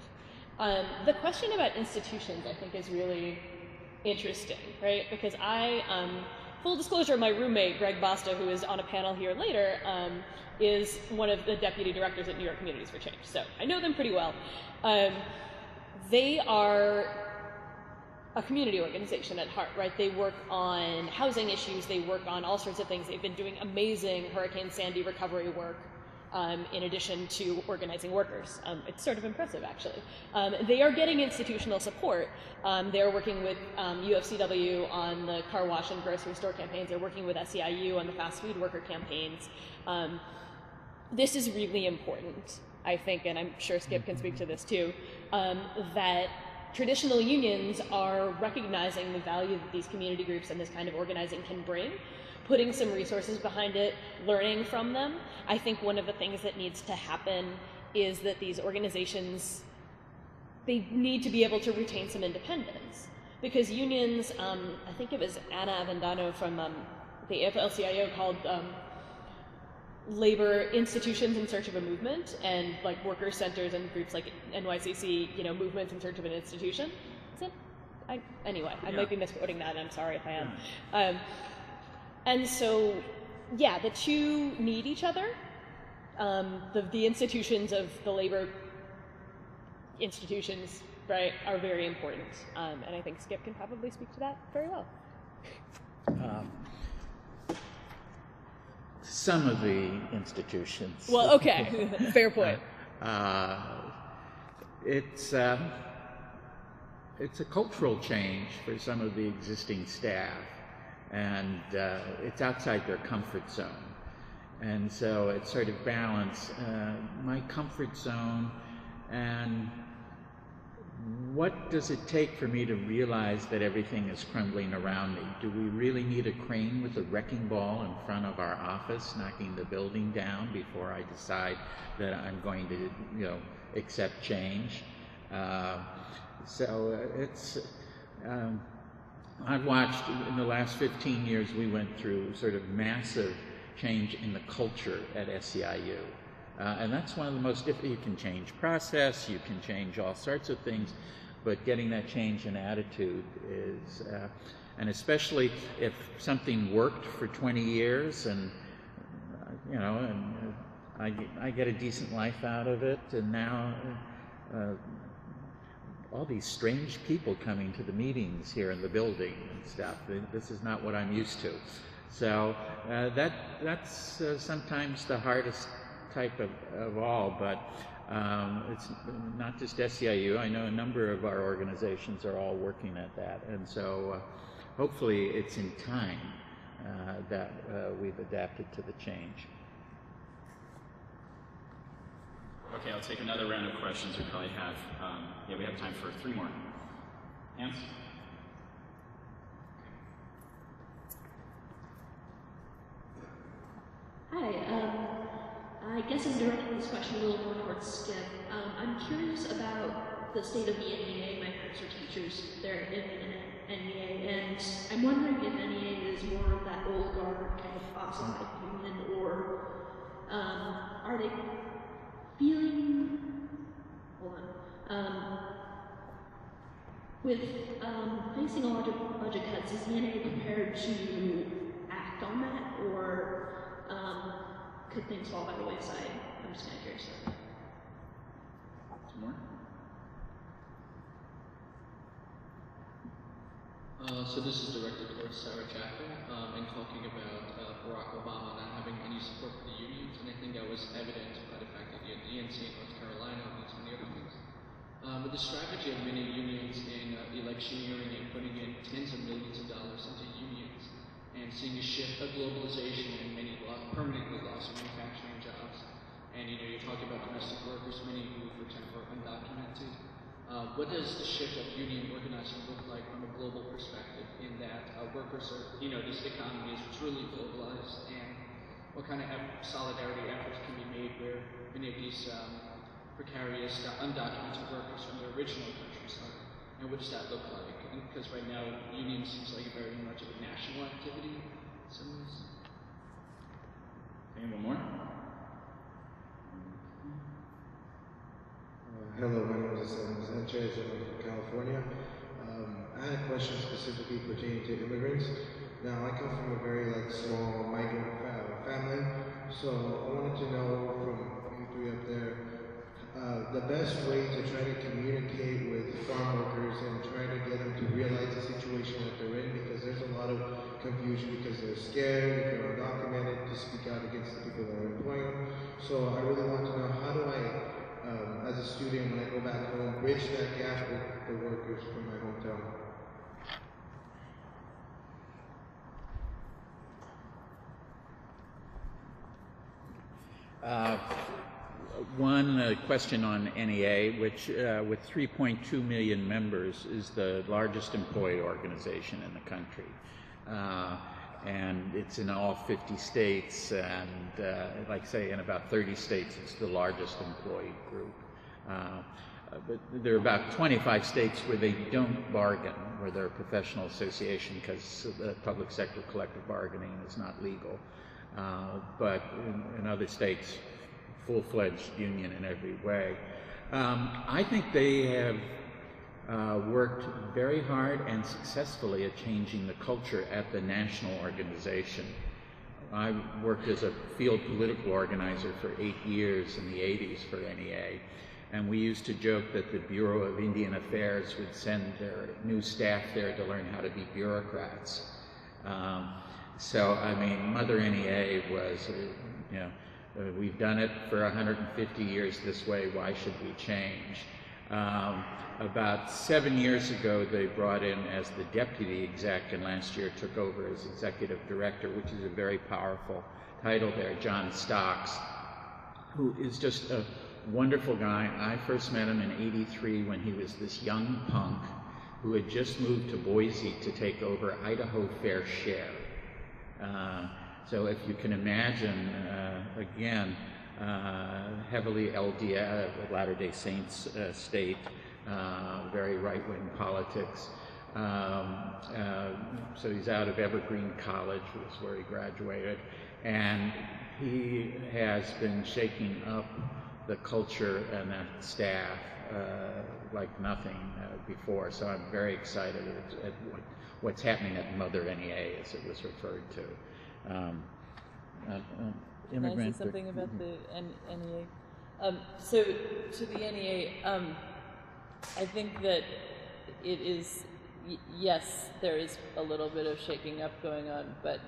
The question about institutions, I think, is really interesting, right? Because full disclosure, my roommate, Greg Basta, who is on a panel here later, is one of the deputy directors at New York Communities for Change. So I know them pretty well. They are a community organization at heart, right? They work on housing issues, they work on all sorts of things. They've been doing amazing Hurricane Sandy recovery work in addition to organizing workers. It's sort of impressive, actually. They are getting institutional support. They're working with UFCW on the car wash and grocery store campaigns. They're working with SEIU on the fast food worker campaigns. This is really important, I think, and I'm sure Skip can speak to this too, that traditional unions are recognizing the value that these community groups and this kind of organizing can bring, putting some resources behind it, learning from them. I think one of the things that needs to happen is that these organizations, they need to be able to retain some independence. Because unions, I think it was Anna Avendano from the AFL-CIO called labor institutions in search of a movement, and like worker centers and groups like NYCC, movements in search of an institution. Is it? Anyway, I might be misquoting that, and I'm sorry if I am. And so, yeah, the two need each other. The institutions of the labor institutions, right, are very important. And I think Skip can probably speak to that very well. Some of the institutions. Well, okay, fair point. It's a cultural change for some of the existing staff, and it's outside their comfort zone. And so it's sort of balance my comfort zone and what does it take for me to realize that everything is crumbling around me? Do we really need a crane with a wrecking ball in front of our office knocking the building down before I decide that I'm going to, accept change? I've watched in the last 15 years we went through sort of massive change in the culture at SEIU. And that's one of the most difficult. You can change process, you can change all sorts of things, but getting that change in attitude is, and especially if something worked for 20 years and, and I get a decent life out of it, and now all these strange people coming to the meetings here in the building and stuff. This is not what I'm used to. So that's sometimes the hardest type of all, but it's not just SEIU. I know a number of our organizations are all working at that, and so hopefully it's in time that we've adapted to the change. Okay, I'll take another round of questions. We probably have, we have time for 3 more. Hands? Hi. I guess I'm directing this question a little more towards Skip. I'm curious about the state of the NEA. My parents are teachers. They're in NEA, and I'm wondering if NEA is more of that old guard kind of ossified union, or are they feeling? Hold on. With facing a lot of budget cuts, is the NEA prepared to act on that, or could things fall by the wayside? I'm just kind of curious. Some more? So this is directed towards Sarah Jaffe, and talking about Barack Obama not having any support for the unions, and I think that was evident by the fact that he had the DNC in North Carolina and so many other things. But the strategy of many unions in electioneering and putting in tens of millions of dollars into unions and seeing a shift of globalization and many permanently lost manufacturing jobs. And you're talking about domestic workers, many who, for example, are undocumented. What does the shift of union organizing look like from a global perspective in that workers are, this economy is truly globalized, and what kind of solidarity efforts can be made where many of these precarious, undocumented workers from their original countries are, and what does that look like? Because right now, union seems like very much of a national activity in some ways. Okay, one more? Hello, my name is Sanchez. I'm from California. I had a question specifically pertaining to immigrants. Now, I come from a very small migrant family, so I wanted to know from you three up there the best way to try to communicate with farm workers and try to get them to realize the situation that they're in, because there's a lot of confusion because they're scared, if they're undocumented, to speak out against the people that are employing them. So I really want to know, how do I, as a student, when I go back home, bridge that gap with the workers from my hometown? One question on NEA, which with 3.2 million members is the largest employee organization in the country. And it's in all 50 states, and like say in about 30 states it's the largest employee group. But there are about 25 states where they don't bargain, where they're a professional association, because the public sector collective bargaining is not legal. But in other states, full-fledged union in every way. I think they have worked very hard and successfully at changing the culture at the national organization. I worked as a field political organizer for 8 years in the 80s for NEA, and we used to joke that the Bureau of Indian Affairs would send their new staff there to learn how to be bureaucrats. So, I mean, Mother NEA was, we've done it for 150 years this way, why should we change? About 7 years ago, they brought in as the deputy exec, and last year took over as executive director, which is a very powerful title there, John Stocks, who is just a wonderful guy. I first met him in '83 when he was this young punk who had just moved to Boise to take over Idaho Fair Share. So if you can imagine, again, heavily LDS, Latter-day Saints state, very right-wing politics. So he's out of Evergreen College, which is where he graduated, and he has been shaking up the culture and that staff like nothing before. So I'm very excited at what's happening at Mother NEA, as it was referred to. Can I say something about the NEA? So to the NEA, I think that it is, yes, there is a little bit of shaking up going on, but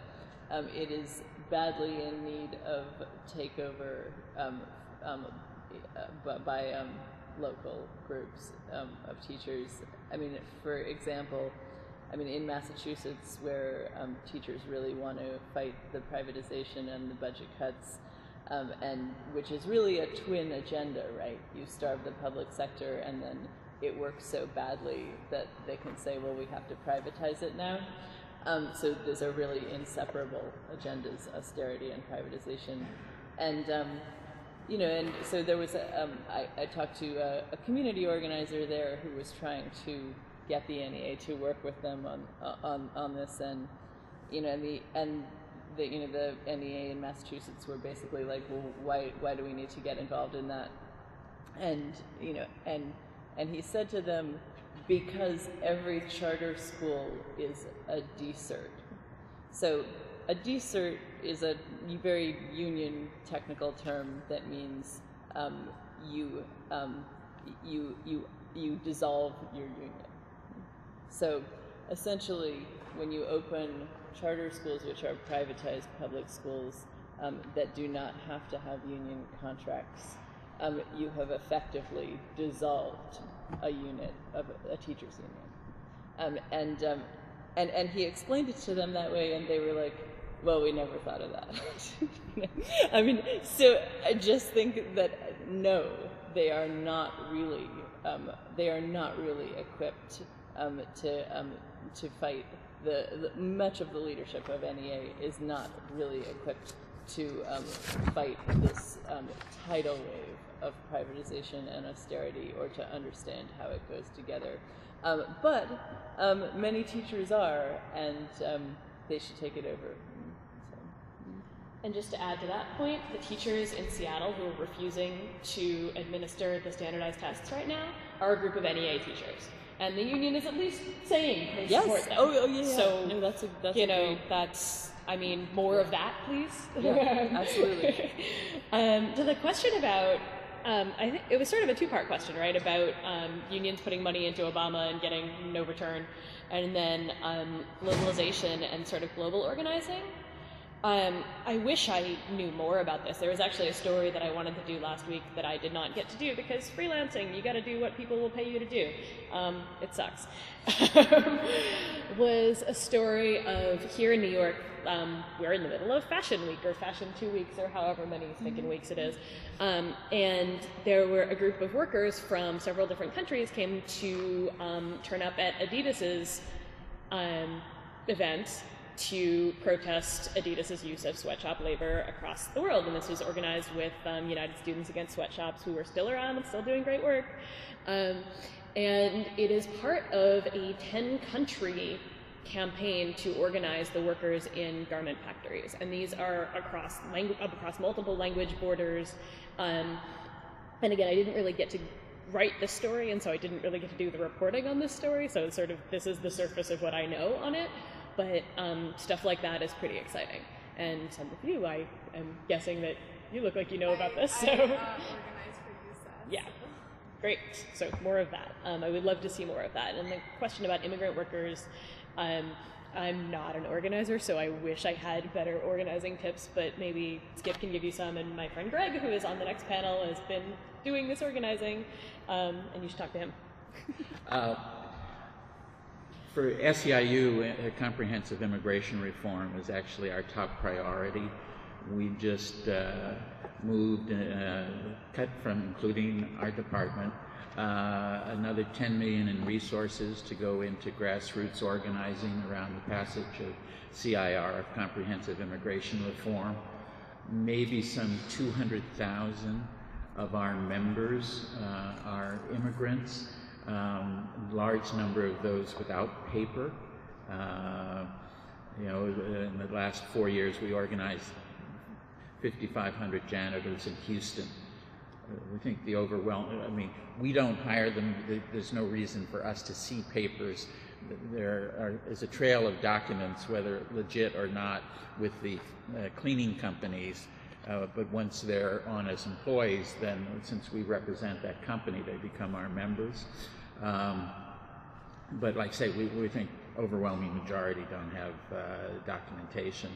it is badly in need of takeover by local groups of teachers. I mean, for example, in Massachusetts, where teachers really want to fight the privatization and the budget cuts, and which is really a twin agenda, right? You starve the public sector, and then it works so badly that they can say, well, we have to privatize it now. So those are really inseparable agendas: austerity and privatization. And and so there was I talked to a community organizer there who was trying to get the NEA to work with them on this, and the NEA in Massachusetts were basically like, well, why do we need to get involved in that? And and he said to them, because every charter school is a DCERT. So a DCERT is a very union technical term that means you dissolve your union. So essentially, when you open charter schools, which are privatized public schools that do not have to have union contracts, you have effectively dissolved a unit of a teachers union. And he explained it to them that way, and they were like, well, we never thought of that. I mean, so I just think that no, they are not really equipped to fight. Much of the leadership of NEA is not really equipped to fight this tidal wave of privatization and austerity, or to understand how it goes together. But many teachers are, and they should take it over. And just to add to that point, the teachers in Seattle who are refusing to administer the standardized tests right now are a group of NEA teachers. And the union is at least saying they support them. Oh yeah. So, no, that's that's, I mean, more of that, please. Yeah, absolutely. To the question about, I think it was sort of a two-part question, right? About unions putting money into Obama and getting no return, and then globalization and sort of global organizing. I wish I knew more about this. There was actually a story that I wanted to do last week that I did not get to do, because freelancing, you got to do what people will pay you to do. It sucks. Was a story of here in New York. We're in the middle of Fashion Week, or Fashion 2 weeks, or however many stinking weeks it is. And there were a group of workers from several different countries came to turn up at Adidas's event to protest Adidas's use of sweatshop labor across the world. And this was organized with United Students Against Sweatshops, who are still around and still doing great work. And it is part of a 10-country campaign to organize the workers in garment factories. And these are across multiple language borders. And again, I didn't really get to write the story, and so I didn't really get to do the reporting on this story. So it's sort of, this is the surface of what I know on it. But stuff like that is pretty exciting. And some of you, I am guessing that you look like you know about this. So organized for USAS. Yeah, great. So more of that. I would love to see more of that. And the question about immigrant workers, I'm not an organizer, so I wish I had better organizing tips, but maybe Skip can give you some, and my friend Greg, who is on the next panel, has been doing this organizing, and you should talk to him. For SEIU, comprehensive immigration reform is actually our top priority. We just moved, cut from including our department, another $10 million in resources to go into grassroots organizing around the passage of CIR, of comprehensive immigration reform. Maybe some 200,000 of our members are immigrants. Large number of those without paper. In the last 4 years, we organized 5,500 janitors in Houston. We think the we don't hire them. There's no reason for us to see papers. There is a trail of documents, whether legit or not, with the cleaning companies. But once they're on as employees, then since we represent that company, they become our members. But like I say, we think overwhelming majority don't have documentation.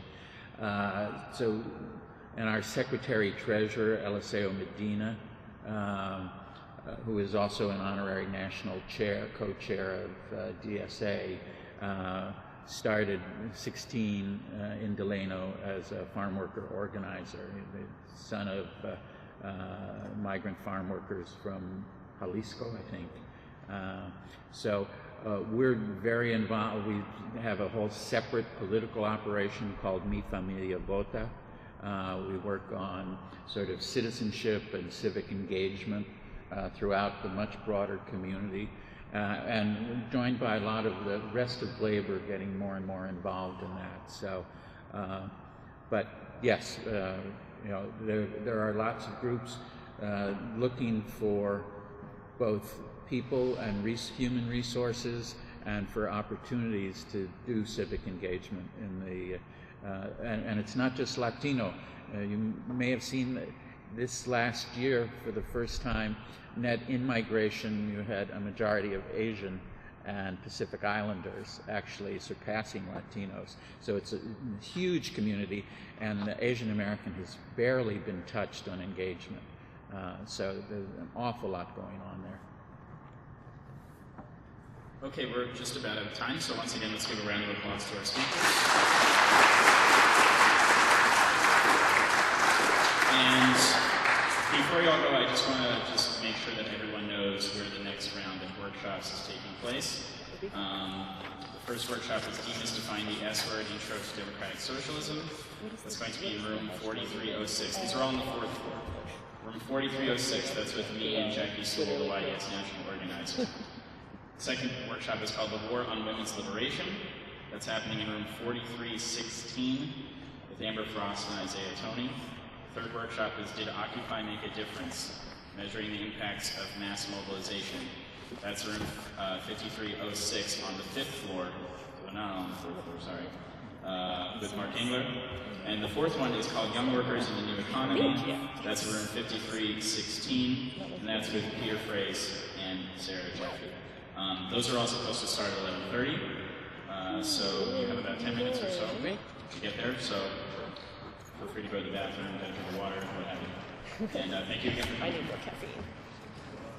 And our Secretary-Treasurer, Eliseo Medina, who is also an honorary national chair, co-chair of DSA, started 16 in Delano as a farm worker organizer, the son of migrant farm workers from Jalisco, I think. So we're very involved. We have a whole separate political operation called Mi Familia Vota. We work on sort of citizenship and civic engagement throughout the much broader community. And we're joined by a lot of the rest of labor getting more and more involved in that. So, but yes, you know, there are lots of groups looking for both people and human resources and for opportunities to do civic engagement in the, and it's not just Latino. You may have seen this last year for the first time, net in migration, you had a majority of Asian and Pacific Islanders actually surpassing Latinos. So it's a huge community, and the Asian American has barely been touched on engagement. So there's an awful lot going on there. Okay, we're just about out of time, so once again, let's give a round of applause to our speakers. And before you all go, I just want to make sure that everyone knows where the next round of workshops is taking place. The first workshop is Demystifying the S-Word, Intro to Democratic Socialism. That's going to be in room 4306. These are all on the fourth floor. Room 4306, that's with me and Jackie Sooy, the YDS National Organizer. The second workshop is called The War on Women's Liberation. That's happening in room 4316 with Amber Frost and Isaiah Toney. The third workshop is Did Occupy Make a Difference? Measuring the Impacts of Mass Mobilization. That's room 5306 on the fifth floor. Well, not on the fourth floor, sorry. With Mark Engler. And the fourth one is called Young Workers in the New Economy. That's room 5316, and that's with Peter Fraze and Sara Jaffe. Those are all supposed to start at 11:30, so you have about 10 minutes or so to get there, so feel free to go to the bathroom, get a drink of water, what have you. And thank you again for coming. I need more caffeine.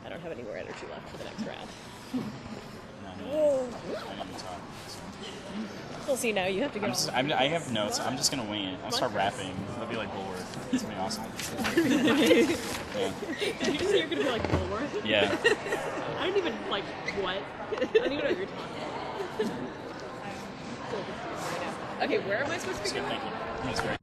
I don't have any more energy left for the next round. I need to talk. We'll see now. You have to go. I have notes. I'm just going to wing it. I'll start rapping. It'll be like Bulworth. It's going to be awesome. Yeah. Did you say you're going to be like Bulworth? Yeah. I don't even, like, what? I don't even know what you're talking about. Okay, where am I supposed to be going? Thank you. That's great.